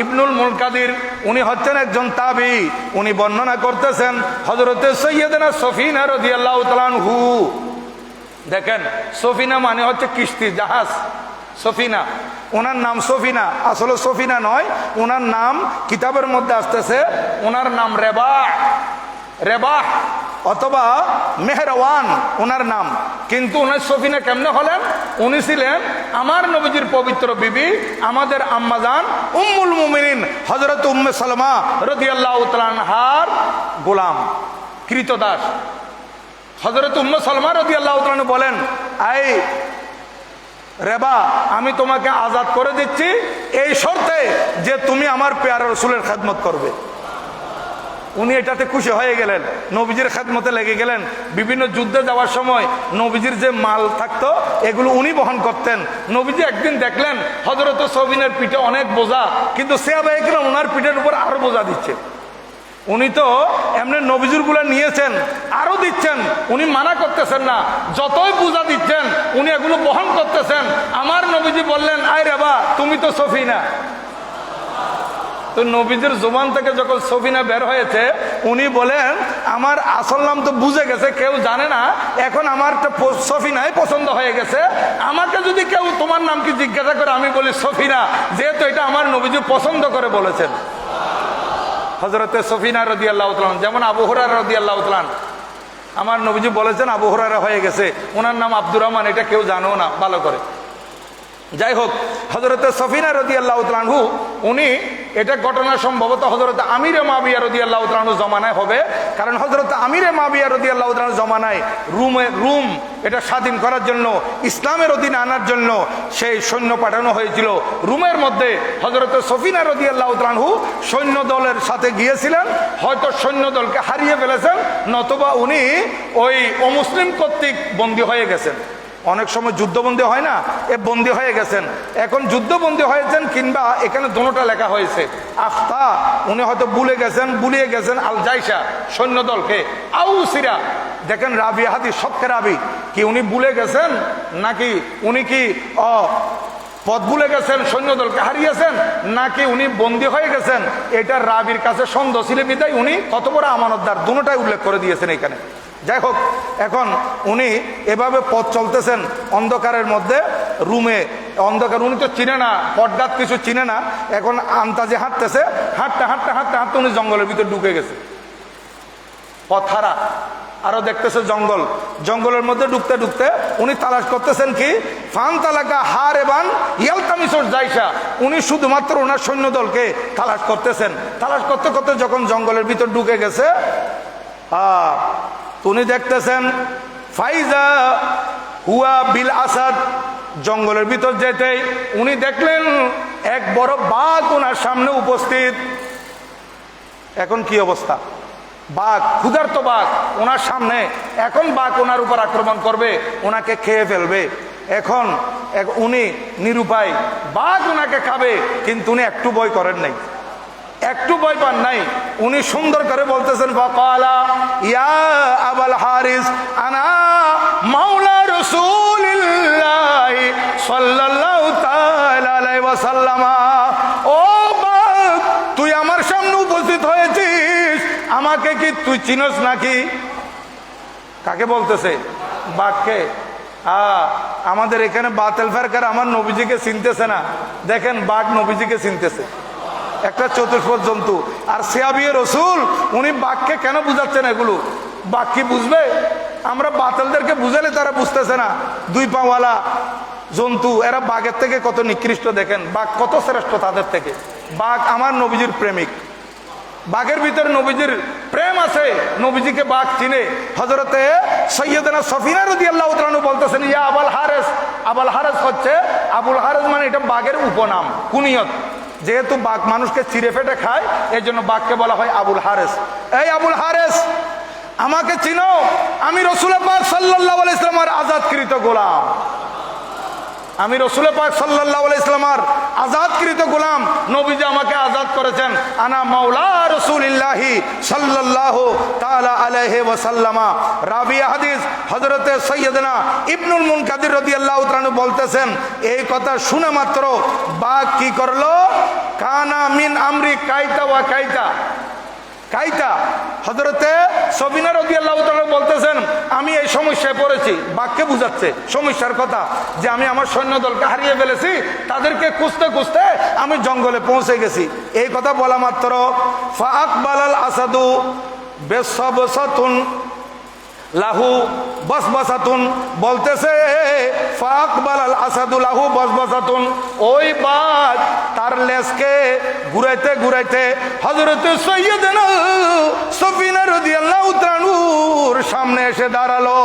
ইবনুল মুনকাদির উনি হচ্ছেন একজন তাবী, উনি বর্ণনা করতেছেন হযরতে সাইয়্যিদানা সফিনা রাদিয়াল্লাহু তাআলা আনহু। দেখেন সফিনা মানে হচ্ছে কিস্তি, জাহাজ। সফিনা, ওনার নাম সফিনা, আসলে সফিনা নয়, ওনার নাম কিতাবের মধ্যে আসতেছে, ওনার নাম রেবাহ, রেবাহ অথবা মেহরওয়ান ওনার নাম। কিন্তু ওনার সফিনা কেমনে হলেন? উনি ছিলেন আমার নবীজির পবিত্র বিবি, আমাদের আম্মাজান উম্মুল মুমিনিন হযরত উম্মে সালমা রাদিয়াল্লাহু তাআলা আনহার গোলাম, কৃতদাস। হযরত উম্মে সালমা রাদিয়াল্লাহু তাআলা বলেন, আই রেবা, আমি তোমাকে আজাদ করে দিচ্ছি এই শর্তে যে তুমি আমার পেয়ারা রাসূলের খেদমত করবে। উনি এটাতে খুশি হয়ে গেলেন, নবীজির খেদমতে লেগে গেলেন। বিভিন্ন যুদ্ধে যাওয়ার সময় নবীজির যে মাল থাকতো এগুলো উনি বহন করতেন। নবীজি একদিন দেখলেন হযরত সফিনের পিঠে অনেক বোঝা, কিন্তু সাহাবায়ে কেরাম ওনার পিঠের উপর আরো বোঝা দিচ্ছে। উনি তো এমনি নবীজির গুলা নিয়েছেন, আরো দিচ্ছেন, উনি মানা করতেছেন না, যতই বোঝা দিচ্ছেন উনি এগুলো বহন করতেছেন। আমার নবীজি বললেন, আয় রেবা, তুমি তো সফিনা। তো নবীজির জবান থেকে যখন সফিনা বের হয়েছে, উনি বলেন আমার আসল নাম তো বুঝে গেছে, কেউ জানে না, এখন আমার সফিনাই পছন্দ হয়ে গেছে। আমাকে যদি কেউ তোমার নাম কি জিজ্ঞাসা করে, আমি বলি সফিনা, যেহেতু এটা আমার নবীজি পছন্দ করে বলেছেন। হযরতে সফিনা রাদিয়াল্লাহু তাআলা, যেমন আবু হুরায়রা রাদিয়াল্লাহু তাআলা, আমার নবীজি বলেছেন আবু হুরায়রা হয়ে গেছে, ওনার নাম আব্দুর রহমান, এটা কেউ জানো না ভালো করে। যাই হোক, হযরতে সফিনা রাদিয়াল্লাহু তাআলা আনহু উনি, এটা ঘটনা সম্ভবত হযরতে আমিরে মাবিয়া রাদিয়াল্লাহু তাআলা আনহু জমানায় হবে, কারণ হযরতে আমিরে মাবিয়া রাদিয়াল্লাহু তাআলা জমানায় রুম এটা স্বাধীন করার জন্য, ইসলামের অধীনে আনার জন্য সেই সৈন্য পাঠানো হয়েছিল রুমের মধ্যে। হযরতে সফিনা রাদিয়াল্লাহু তাআলা আনহু সৈন্য দলের সাথে গিয়েছিলেন, হয়তো সৈন্য দলকে হারিয়ে ফেলেছেন, নতুবা উনি ওই অমুসলিম কর্তৃক বন্দী হয়ে গেছেন। অনেক সময় যুদ্ধবন্দী হয় না, এ বন্দী হয়ে গেছেন। এখন যুদ্ধবন্দী হয়েছেন, কিংবা এখানে দোনোটা লেখা হয়েছে আখতা, উনি হয়তো বুলিয়ে গেছেন আল জাইশা সৈন্যদলকে, আউ সিরা। দেখেন রাবি হাদিস সবকে রাবি কি উনি ভুলে গেছেন, নাকি উনি কি পথ ভুলে গেছেন, সৈন্যদলকে হারিয়েছেন, নাকি উনি বন্দী হয়ে গেছেন, এটা রাবির কাছে সন্দেহ ছিল বিদায় উনি কত বড় আমানতদার, দুটোটাই উল্লেখ করে দিয়েছেন এখানে। যাই হোক, এখন উনি এভাবে পথ চলতেছেন অন্ধকারের মধ্যে, রুমে অন্ধকার, উনি তো চিনে না, পথঘাট কিছু চিনে না। এখন আন্তাজে হাঁটতেছে, হাঁটতে হাঁটতে হাঁটতে হাঁটতে উনি জঙ্গলের ভিতরে ঢুকে গেছে, পথ হারা। আরো দেখতেছে জঙ্গল, জঙ্গলের মধ্যে ঢুকতে ঢুকতে উনি তালাশ করতেছেন কি ফান তালাকা হারেবান ইয়ালতামিসুর জাইশা। উনি শুধুমাত্র ওনার সৈন্যদলকে তালাশ করতেছেন। তালাশ করতে করতে যখন জঙ্গলের ভিতর ঢুকে গেছে, উনি দেখতেছেন ফাইজা হুয়া বিল আসাদ। জঙ্গলের ভিতর যেতেই উনি দেখলেন এক বড় বাঘ ওনার সামনে উপস্থিত। এখন কি অবস্থা, বাঘ, ক্ষুধার্ত বাঘ ওনার সামনে, এখন বাঘ ওনার উপর আক্রমণ করবে, ওনাকে খেয়ে ফেলবে। এখন উনি নিরুপায়, বাঘ ওনাকে খাবে, কিন্তু উনি একটু ভয় করেন নাই, একটু ভয় পান নাই। উনি সুন্দর করে বলতেছেন, ফাকালা ইয়া আবুল হারিস আনা মাওলা রাসূলিল্লাহ সাল্লাল্লাহু তাআলা আলাইহি ওয়াসাল্লাম। ও বাঘ, তুই আমার সামনে উপস্থিত হয়েছিস, আমাকে কি তুই চিনস নাকি? কাকে বলতেছে? বাঘকে। আমাদের এখানে বাতিল ফেরকার আমার নবীজিকে চিনতেছে না, দেখেন বাঘ নবীজিকে চিনতেছে, একটা চতুষ্পদ জন্তু। আর সিয়াবিয়ে রসুল উনি বাঘকে কেন বুঝাচ্ছেন এগুলো? বাঘ কি বুঝবে? আমরা বাতিলদেরকে বুঝালে তারা বুঝতেছে না। দুই পাওয়ালা জন্তু, এরা বাঘের থেকে কত নিকৃষ্ট, দেখেন বাঘ কত শ্রেষ্ঠ তাদের থেকে। বাঘ আমার নবীজির প্রেমিক, বাঘের ভিতরে নবীজির প্রেম আছে, নবীজিকে বাঘ চিনে। হযরতে সাইয়্যিদানা সফিনা রাদিয়াল্লাহু তাআলা আনহু বলতেছেন, ইয়া আবুল হারিস। আবুল হারিস হচ্ছে, আবুল হারিস মানে এটা বাঘের উপনাম, কুনিয়ত। যেহেতু বাঘ মানুষকে চিরে ফেটে খায়, এই জন্য বাঘকে বলা হয় আবুল হারিস। এই আবুল হারিস, আমাকে চিনো, আমি রাসূল পাক সাল্লাল্লাহু আলাইহি ওয়াসাল্লামের আজাদকৃত গোলাম, আমি রাসূল পাক সাল্লাল্লাহু আলাইহি ওয়াসাল্লামের আজাদকৃত গোলাম। নবীজি আমাকে আজাদ করেছেন। আনা মাওলা রাসূলিল্লাহি সাল্লাল্লাহু তাআলা আলাইহি ওয়াসাল্লাম। রাবি হাদিস হযরতে সাইয়্যিদনা ইবনুল মুনকাদির রাদিয়াল্লাহু তাআলা বলতেছেন, এই কথা শুনে মাত্র বাঘ কি করলো? কানা মিন আমরি কাইতা ওয়া কাইতা কাইতা। হযরতে সফিনা রাদিয়াল্লাহু তাআলা বলতেছেন, আমি এই সমস্যায় পড়েছি। বাক্যে বুঝাচ্ছে সমস্যার কথা, যে আমি আমার সৈন্যদলকে হারিয়ে ফেলেছি, তাদেরকে খুঁজতে খুঁজতে আমি জঙ্গলে পৌঁছে গেছি। এই কথা বলা মাত্র ফাআকবালাল আসাদু বিসাবসাতুন লাহু বসবসাতুন, বলতেছে ফাকবালাল আসাদু লাহু বসবসাতুন, ওই বাঘ তার লেজকে ঘুরাইতে ঘুরাইতে হযরত সাইয়্যিদানা সফিনা রাদিয়াল্লাহু তাআলার সামনে এসে দাঁড়ালো।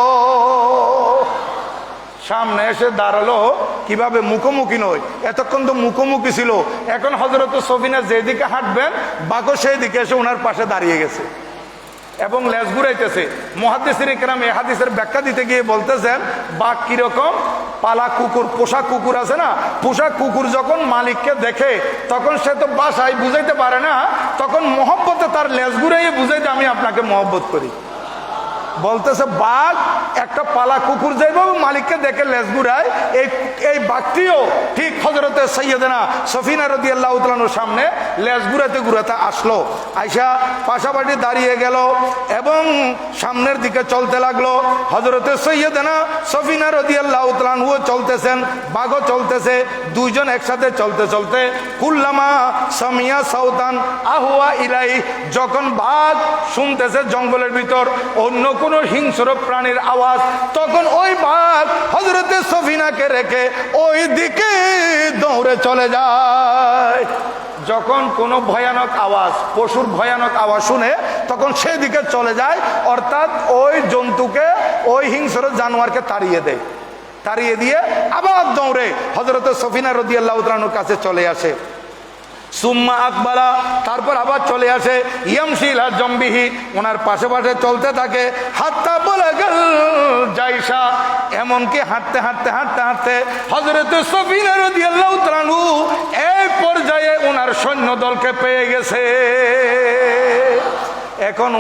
সামনে এসে দাঁড়ালো কিভাবে? মুখোমুখি নয়, এতক্ষণ তো মুখোমুখি ছিল, এখন হযরত সফিনা যেদিকে হাঁটবেন বাঘও সেই দিকে এসে ওনার পাশে দাঁড়িয়ে গেছে এবং লেজ ঘুরাইতেছে। মুহাদ্দিসিনে কেরাম এই হাদিসের ব্যাখ্যা দিতে গিয়ে বলতেছেন, বাঘ কিরকম? পালা কুকুর, পোষা কুকুর আছে না, পোষা কুকুর যখন মালিককে দেখে তখন সে তো বাসায় বুঝাইতে পারে না, তখন মহব্বতে তার লেজ ঘুরাইয়ে বুঝাইতে আমি আপনাকে মহব্বত করি। বলতেছে বাঘ একটা পালা কুকুর যেভাবে মালিককে দেখে লেজ ঘুরায়, এই বাঘটিও ঠিক হযরতে সাইয়্যিদানা সফিনা রাদিয়াল্লাহু তাআলার সামনে লেজ ঘুরাতে ঘুরাতে আসলো। আয়েশা পাশাপাশি দাঁড়িয়ে গেল এবং সামনের দিকে চলতে লাগলো। হযরতে সাইয়্যিদানা সফিনা রাদিয়াল্লাহু তাআলাও চলতেছেন, বাঘও চলতেছে, দুইজন একসাথে চলতে চলতে কুল্লামা সামিয়া সাউতান আহুয়া ইলাই, যখন বাঘ শুনতেছে জঙ্গলের ভিতর অন্য কোন হিংস্র প্রাণীর আওয়াজ, তখন ওই বাঘ হযরতে সফিনাকে রেখে ওই দিকে দৌড়ে চলে যায়। যখন কোনো ভয়ানক আওয়াজ, পশুর ভয়ানক আওয়াজ শুনে তখন সেদিকে চলে যায়, অর্থাৎ ওই জন্তুকে, ওই হিংস্র জানোয়ারকে তাড়িয়ে দেয়। তাড়িয়ে দিয়ে আবার দৌড়ে হযরতে সফিনা রাদিয়াল্লাহু তাআলার কাছে চলে আসে। সুম্মা আকবালা, তারপর আবার চলে আসে। ইয়ামশি ইলা জম্বিহি, ওনার পাশে পাশে চলতে থাকে। হাত্তা বালাগাল জাইশা, এমনকি হাঁটতে হাঁটতে হাঁটতে হাঁটতে হযরত সফিনা রাদিয়াল্লাহু তাআলা এই পর্যায়ে ওনার সৈন্য দলকে পেয়ে গেছে। এখন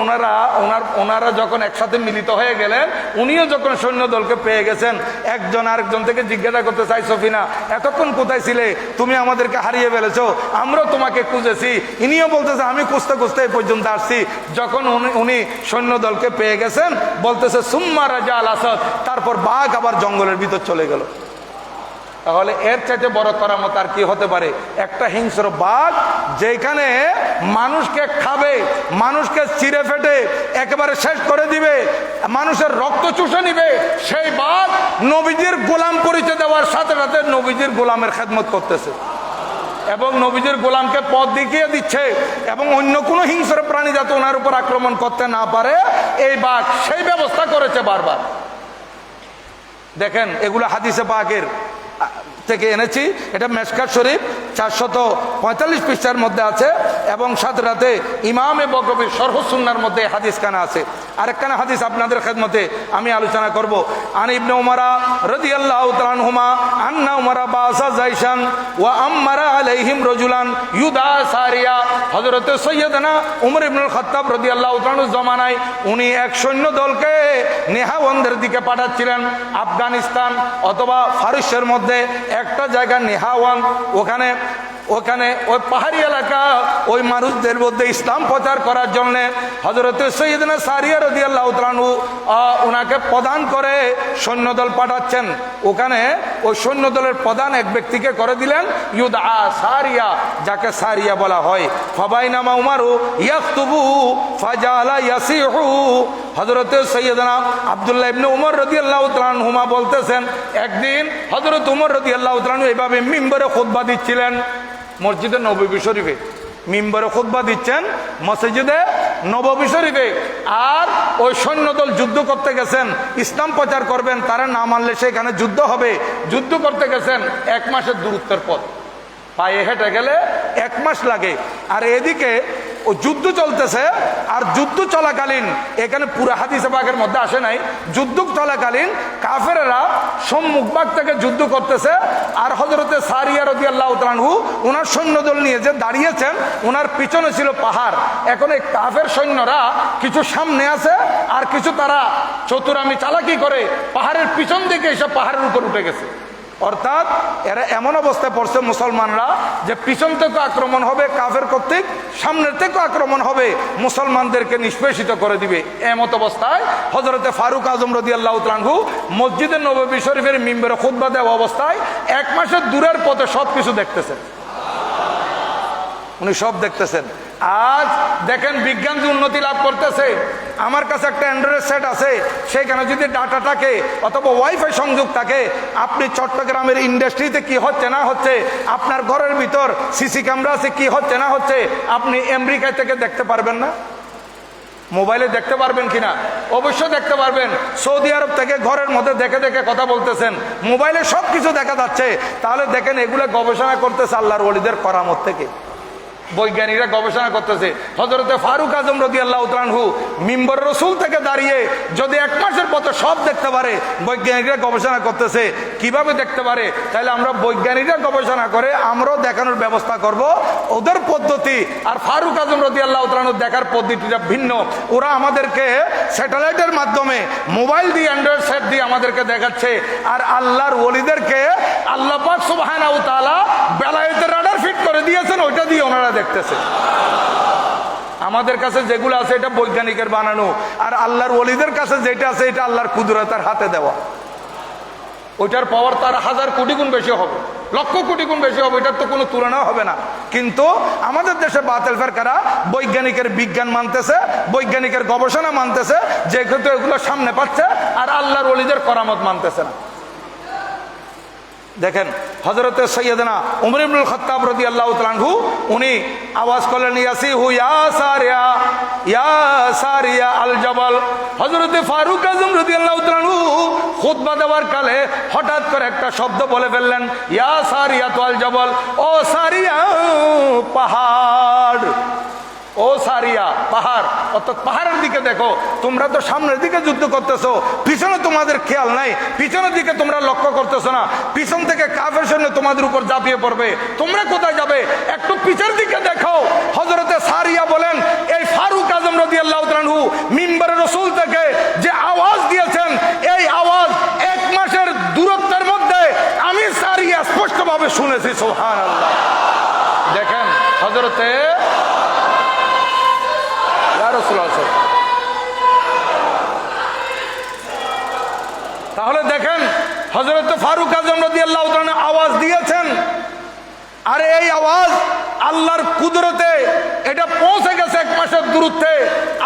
ওনারা যখন একসাথে মিলিত হয়ে গেলেন, উনিও যখন সৈন্য দলকে পেয়ে গেছেন, একজন আরেকজন থেকে জিজ্ঞাসা করতে চাই, সফিনা এতক্ষণ কোথায় ছিলে? তুমি আমাদেরকে হারিয়ে ফেলেছো, আমরাও তোমাকে খুঁজেছি। ইনিও বলতেছে আমি খুঁজতে খুঁজতে এই পর্যন্ত আসছি। যখন উনি সৈন্য দলকে পেয়ে গেছেন, বলতেছে সুম্মা রাজা আল আসাদ, তারপর বাঘ আবার জঙ্গলের ভিতর চলে গেল। তাহলে এর চাইতে বড় করামত আর কি হতে পারে? একটা হিংস্র বাঘ যেখানে মানুষকে খাবে, মানুষকে চিরে ফেটে একেবারে শেষ করে দিবে, মানুষের রক্ত চুষে নিবে, সেই বাঘ নবীজির গোলাম পরিচয় দেওয়ার সাথে সাথে নবীজির গোলামের খেদমত করতেছে এবং নবীজির গোলামকে পথ দেখিয়ে দিচ্ছে, এবং অন্য কোনো হিংস্র প্রাণী যাতে ওনার উপর আক্রমণ করতে না পারে এই বাঘ সেই ব্যবস্থা করেছে বারবার। দেখেন, এগুলো হাদিসে পাকের থেকে এনেছি। এটা মেশকাত শরীফ 445 পৃষ্ঠার মধ্যে আছে এবং সাথে সাথে ইমামে বগবীর শরহ সুন্নাহর মধ্যে হাদিস খানা আছে। আরেকখানা হাদিস আপনাদের খেদমতে আমি আলোচনা করব। আন ইবনে উমারা রাদিয়াল্লাহু তাআলা আনহুমা আন্না উমারা বাসা জাইশান ওয়া আমারা আলাইহিম রাজুলান ইউদা সারিয়া। হযরত সাইয়্যিদানা উমর ইবনুল খাত্তাব রাদিয়াল্লাহু তাআলার জমানায় উনি এক সৈন্য দলকে নেহাওয়ান্দের দিকে পাঠাচ্ছিলেন। আফগানিস্তান অথবা ফারসের মধ্যে একটা জায়গা নেহাওয়ান, ওখানে ওই পাহাড়ি এলাকা, ওই মানুষদের মধ্যে ইসলাম প্রচার করার জন্য হযরত সাইয়্যিদনা সারিয়া রাদিয়াল্লাহু তাআলা ওনাকে প্রদান করে সৈন্যদল পাঠাচ্ছেন। ওখানে ওই সৈন্যদলের প্রধান এক ব্যক্তিকে করে দিলেন ইউদা সারিয়া, যাকে সারিয়া বলা হয়। ফাবাইনামা উমারু ইয়াখতুবু ফাজালা ইয়াসিহু। হযরত সাইয়্যিদনা আব্দুল্লাহ ইবনে উমর রাদিয়াল্লাহু তাআলা আনহুমা বলতেছেন, একদিন হযরত উমর রাদিয়াল্লাহু তাআলা এইভাবে মিম্বরে খুতবা দিচ্ছিলেন মসজিদে নববী শরীফে। মিম্বরে খুতবা দিচ্ছেন মসজিদে নববী শরীফে, আর ওই সৈন্যদল যুদ্ধ করতে গেছেন, ইসলাম প্রচার করবেন, তারা না মানলে সেখানে যুদ্ধ হবে। যুদ্ধ করতে গেছেন 1 মাসের দূরত্বের পথ, পায়ে হেঁটে গেলে 1 মাস লাগে। আর এদিকে ও যুদ্ধ চলতেছে, আর যুদ্ধ চলাকালীন, এখানে পুরো হাদিসে পাকের মধ্যে আসে নাই, যুদ্ধ চলাকালীন কাফেরেরা সম্মুখ ভাগ থেকে যুদ্ধ করতেছে, আর হযরতে সারিয়া রাদিয়াল্লাহু তাআলা আনহু ওনার সৈন্যদল নিয়ে যে দাঁড়িয়েছেন, ওনার পিছনে ছিল পাহাড়। এখন এই কাফের সৈন্যরা কিছু সামনে আছে, আর কিছু তারা চতুরামি চালাকি করে পাহাড়ের পিছন দিকে এসে পাহাড়ের উপর উঠে গেছে। অর্থাৎ এরা এমন অবস্থায় পড়ছে মুসলমানরা যে পিছন থেকে আক্রমণ হবে কাফের কর্তৃক, সামনের থেকে আক্রমণ হবে, মুসলমানদেরকে নিষ্পেষিত করে দিবে। এমত অবস্থায় হযরতে ফারুক আজম রাদিয়াল্লাহু তাআলা আনহু মসজিদে নববী শরীফের মিম্বরে খুতবা দেওয়া অবস্থায় 1 মাসের দূরের পথে সবকিছু দেখতেছেন, উনি সব দেখতেছেন। আজ দেখেন বিজ্ঞান যে উন্নতি লাভ করতেছে, আমার কাছে একটা অ্যান্ড্রয়েড সেট আছে, সেখানে যদি ডাটা থাকে অথবা ওয়াইফাই সংযোগ থাকে, আপনি চট্টগ্রামের ইন্ডাস্ট্রিতে কি হচ্ছে না হচ্ছে, আপনার ঘরের ভিতর সিসি ক্যামেরা আছে কি হচ্ছে না হচ্ছে, আপনি আমেরিকা থেকে দেখতে পারবেন না? মোবাইলে দেখতে পারবেন কিনা? অবশ্যই দেখতে পারবেন। সৌদি আরব থেকে ঘরের মধ্যে দেখে দেখে কথা বলতেছেন, মোবাইলে সব কিছু দেখা যাচ্ছে। তাহলে দেখেন এগুলো গবেষণা করতেছে আল্লাহর ওলিদের করামত থেকে, বৈজ্ঞানিকরা গবেষণা করতেছে। হযরতে ফারুক আজম রাদিয়াল্লাহু তাআলা আনহু মিম্বর রাসূল থেকে দাঁড়িয়ে যদি 1 মাসের পথে সব দেখতে পারে, বৈজ্ঞানিকরা গবেষণা করতেছে কিভাবে দেখতে পারে। তাহলে আমরা বৈজ্ঞানিকরা গবেষণা করে আমরাও দেখানোর ব্যবস্থা করব, ওদের পদ্ধতি আর ফারুক আজম রাদিয়াল্লাহু তাআলা আনহু দেখার পদ্ধতিটা ভিন্ন। ওরা আমাদেরকে স্যাটেলাইটের মাধ্যমে, মোবাইল দিয়ে, অ্যান্ড্রয়েড সেট দিয়ে আমাদেরকে দেখাচ্ছে, আর আল্লাহর ওলিদেরকে আল্লাহ পাক সুবহানাহু ওয়া তাআলা বেলায়েতের রাডার ফিট করে দিয়েছেন, ওইটা দিয়ে ওনারা দেখতেছে। আমাদের কাছে যেগুলো আছে এটা বৈজ্ঞানিকের বানানো, আর আল্লাহর ওলিদের কাছে যেটা আছে এটা আল্লাহর কুদরতের হাতে দেওয়া। ওইটার পাওয়ার তার 1000 কোটি গুণ বেশি হবে, লক্ষ কোটি গুণ বেশি হবে, এটার তো কোনো তুলনা হবে না। কিন্তু আমাদের দেশে বাতিল ফেরকারা বৈজ্ঞানিকের বিজ্ঞান মানতেছে, বৈজ্ঞানিকের গবেষণা মানতেছে, যেহেতু এগুলো সামনে পাচ্ছে, আর আল্লাহর ওলিদের করামত মানতেছে না। দেখেন হযরতে সৈয়দনা উমর ইবনুল খাত্তাব রাদিয়াল্লাহু তাআলা আনহু উনি আওয়াজ করলেন, ইয়াসিহু ইয়া সারিয়া, ইয়া সারিয়া আল জাবাল। হযরতে ফারুক আজম রাদিয়াল্লাহু তাআলা আনহু খুতবা দেওয়ার কালে হঠাৎ করে একটা শব্দ বলে ফেললেন, ইয়া সারিয়া আল জাবাল, ও সারিয়া পাহাড়, ও সারিয়া পাহাড়। অর্থাৎ পাহাড়ের দিকে দেখো, তোমরা তো সামনের দিকে যুদ্ধ করতেছো, পিছনে তোমাদের খেয়াল নাই, পিছনের দিকে তোমরা লক্ষ্য করতেছো না, পিছন থেকে কাফের সৈন্য তোমাদের উপর ঝাঁপিয়ে পড়বে, তোমরা কোথায় যাবে, একটু পিছের দিকে দেখো। হযরতে সারিয়া বলেন, এই ফারুক আজম রাদিয়াল্লাহু তাআলা আনহু মিম্বরে রাসূল থেকে যে আওয়াজ দিয়েছেন, এই আওয়াজ 1 মাসের দূরত্বের মধ্যে আমি সারিয়া স্পষ্টভাবে শুনেছি। সুবহানাল্লাহ। দেখেন হযরতে তাহলে দেখেন হযরত ফারুক আজম রাদিয়াল্লাহু তাআলা আওয়াজ দিয়েছেন, আর এই আওয়াজ আল্লাহর কুদরতে এটা পৌঁছে গেছে 1 মাসের দূরত্বে।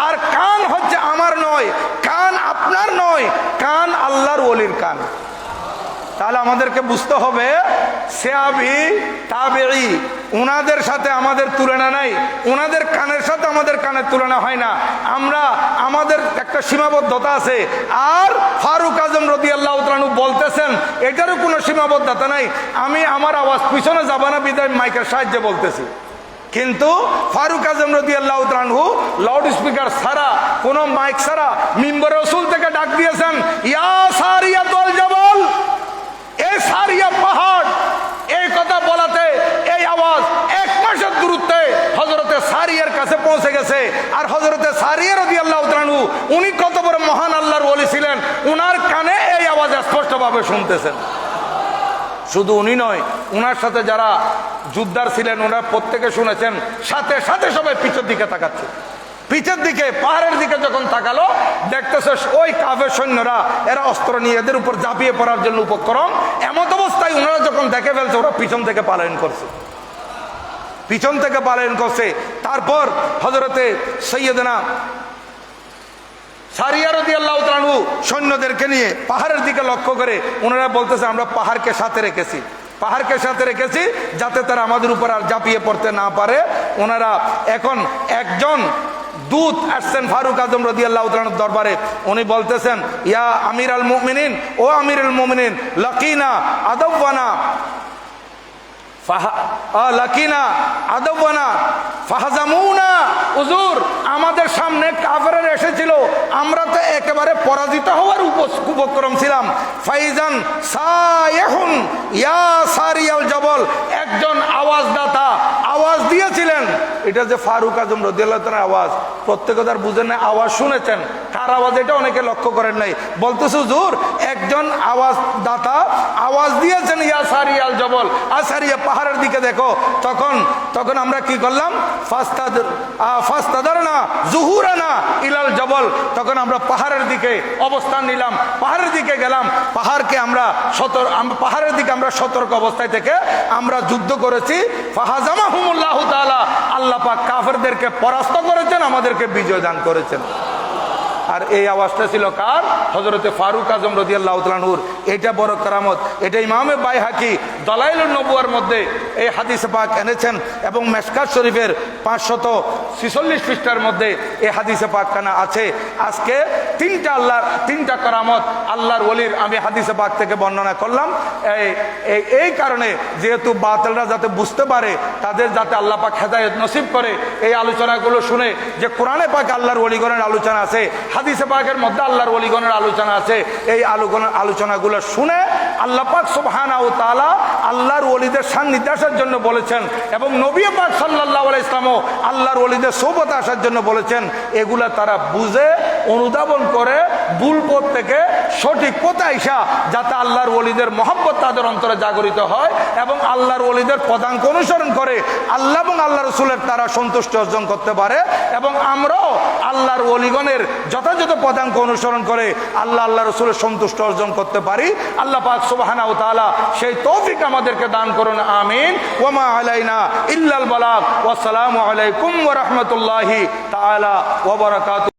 আর কান হচ্ছে আমার নয়, কান আপনার নয়, কান আল্লাহর ওলির কান। তাহলে আমাদেরকে বুঝতে হবে সাহাবী তাবেঈ উনাদের সাথে আমাদের তুলনা নাই, উনাদের কানের সাথে আমাদের কানের তুলনা হয় না। আমরা আমাদের একটা সীমাবদ্ধতা আছে, আর ফারুক আজম রাদিয়াল্লাহু তাআলা আনহু বলতেছেন এটারও কোনো সীমাবদ্ধতা নাই। আমি আমার আওয়াজ পিছনে যাব না বিধায় মাইকের সাহায্যে বলতেছি, কিন্তু ফারুক আজম রাদিয়াল্লাহু তাআলা আনহু লাউড স্পিকার ছাড়া, কোনো মাইক ছাড়া মিম্বরে রাসূল থেকে ডাক দিয়েছেন, ইয়া সারিয়াতুল জাবাল, এই সারিয়া পাহাড়। এই কথা বলাতে এই আওয়াজ 1 মাসের দূরত্বে হযরতে সারিয়ার কাছে পৌঁছে গেছে। আর হযরতে সারিয়া রাদিয়াল্লাহু তাআলা আনহু উনি কত বড় মহান আল্লাহর ওলি ছিলেন, উনার কানে এই আওয়াজ স্পষ্টভাবে শুনতেছেন। শুধু উনি নয়, উনার সাথে যারা যোদ্ধার ছিলেন ওনারা প্রত্যেকে শুনেছেন। সাথে সাথে সবাই পিছের দিকে তাকাচ্ছে, পিছের দিকে পাহাড়ের দিকে যখন তাকালো দেখতেছে ওই কাফের সৈন্যরা এরা অস্ত্র নিয়ে এদের উপর ঝাঁপিয়ে পড়ার জন্য উপক্রম। এমত অবস্থায় ওনারা যখন দেখে ফেলছে, ওরা পিছন থেকে পালায়ন করছে, পিছন থেকে পালায়ন করছে। তারপর হযরতে সৈয়দনা সারিয়া রাদিয়াল্লাহু তাআলা আনহু সৈন্যদেরকে নিয়ে পাহাড়ের দিকে লক্ষ্য করে ওনারা বলতেছে, আমরা পাহাড়কে সাথে রেখেছি, পাহাড়কে সাথে রেখেছি যাতে তারা আমাদের উপর আর ঝাঁপিয়ে পড়তে না পারে। ওনারা এখন একজন দূত আসছেন ফারুক আজম রাদিয়াল্লাহু তাআলা আনহুর দরবারে। উনি বলতেছেন, ইয়া আমিরাল মুমিনিন, ও আমিরুল মুমিনিন, লাকিনা আদাওয়ানা লাকিনা আদাওয়ানা ফাহাজামুনা হুজুর আমাদের সামনে কাফেররা এসেছিল, আমরা তো একেবারে পরাজিত হওয়ার উপক্রম ছিলাম। ফাইজান সায়াহুন ইয়া সারিয়াল জবল, একজন আওয়াজদাতা আওয়াজ দিয়েছিলেন। এটা যে ফারুক আজম রাদিয়াল্লাহু তাআলার আওয়াজ, প্রত্যেকে তার বুঝেন না, আওয়াজ শুনেছেন, কার আওয়াজ এটা অনেকে লক্ষ্য করেন নাই। বলতেছে হুজুর একজন আওয়াজদাতা আওয়াজ দিয়েছেন, ইয়া সারিয়াল জবল, আসারিয়া পাহাড়ের দিকে দেখো। তখন আমরা কি করলাম? ফাস্তাদারনা জুহুরানা ইলাল জবল, তখন আমরা পাহাড়ের দিকে অবস্থান নিলাম, পাহাড়ের দিকে গেলাম। পাহাড়ের দিকে আমরা সতর্ক অবস্থায় থেকে আমরা যুদ্ধ করেছি। ফাহাজামাহুমুল্লাহু তাআলা, আল্লাহ পাক কাফেরদেরকে পরাস্ত করেছেন, আমাদেরকে বিজয় দান করেছেন। আর এই আওয়াজটা ছিল কার? হযরতে ফারুক আজম রাদিয়াল্লাহু তাআলা আনহুর। এটা বড় কারামত। এটা ইমামে বাইহাকি দলাইলুন নবুয়ার মধ্যে এই হাদিসে পাক এনেছেন এবং মেশকাত শরীফের 546 পৃষ্ঠার মধ্যে এই হাদিসে পাক কানা আছে। আজকে তিনটা কারামত আল্লাহর ওলির আমি হাদিসে পাক থেকে বর্ণনা করলাম। এই কারণে যেহেতু বাতিলরা যাতে বুঝতে পারে, তাদের যাতে আল্লাহ পাক হেদায়েত নসিব করে, এই আলোচনাগুলো শুনে যে কোরআনে পাক আল্লাহর ওলিগণের আলোচনা আছে, হাদিসে পাকের মধ্যে আল্লাহর ওলিগণের আলোচনা আছে, এই আলোচনাগুলো শুনে আল্লাহ পাক সুবহানাহু ওয়া তাআলা আল্লাহর ওলিদের সান্নিধ্যে আসার জন্য বলেছেন এবং নবী পাক সাল্লাল্লাহু আলাইহি ওয়াসাল্লামও আল্লাহর ওলিদের সোহবতে আসার জন্য বলেছেন। এগুলা তারা বুঝে অনুধাবন করে ভুল পথ থেকে সঠিক পথে আইসা যাতে আল্লাহর ওলিদের মহব্বত তাদের অন্তরে জাগরিত হয় এবং আল্লাহর ওলিদের পদাঙ্ক অনুসরণ করে আল্লাহ এবং আল্লাহ রাসূলের তারা সন্তুষ্টি অর্জন করতে পারে এবং আমরাও আল্লাহর ওলিগণের যথাযথ পদাঙ্ক অনুসরণ করে আল্লাহ রাসূলের সন্তুষ্টি অর্জন করতে পারি। আল্লাহ পাক সুবহানাহু ওয়া তাআলা সেই তৌফিক আমাদেরকে দান করুন, আমিন। ওয়া মা আলাইনা ইল্লাল বালাগ। ওয়া আসসালামু আলাইকুম ওয়া রাহমাতুল্লাহি তাআলা ওয়া বারাকাতুহু।